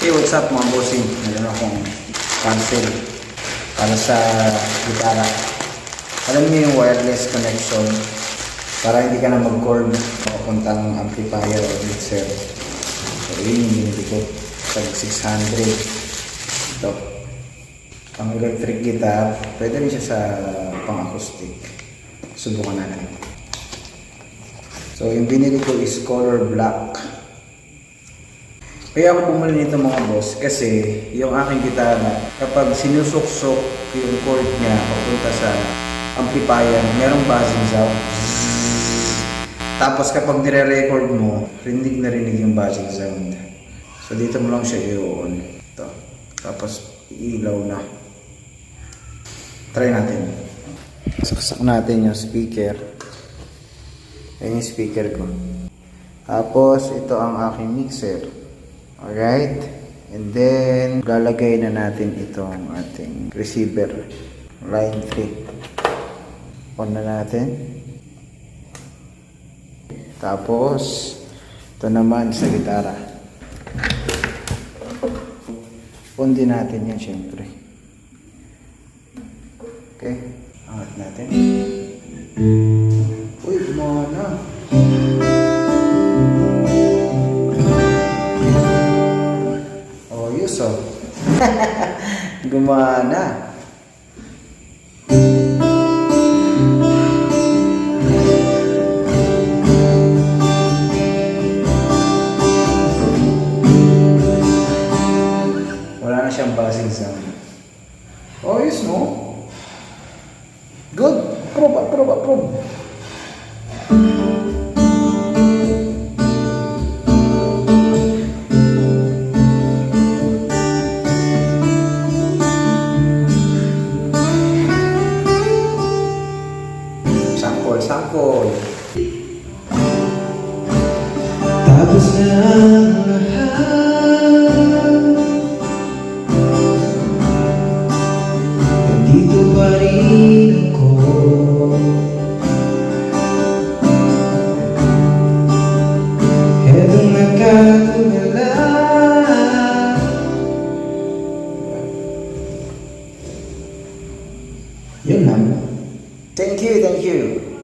Hey, what's up mga bossing? Meron akong cancel para sa gitara. Alam niyo yung wireless connection para hindi ka na mag-cord papuntang amplifier o mixer. So yun yung binili ko. Tag 600. Ito. Pang electric guitar. Pwede rin siya sa pang acoustic. Subukan natin. So yung binili ko is color black. Kaya ako bumili nito mga boss kasi yung aking gitara kapag sinusuksok yung chord niya papunta sa amplifier, merong buzzing sound. Tapos kapag nire-record mo, rinig na rinig yung buzzing sound. So dito mo lang siya i-on. Ito. Tapos ilaw na. Try natin. Saksak natin yung speaker. Ayan yung speaker ko. Tapos ito ang aking mixer. Alright, and then lalagay na natin itong ating receiver line 3. On na natin. Tapos ito naman sa gitara. On din natin yan syempre. Okay, angat natin. Uy, gumana. So, gumana. Wala na siyang buzzing sound. Oh, yes, no? Good. Approve. Sample. Tapos na ang lahat, nandito pa rin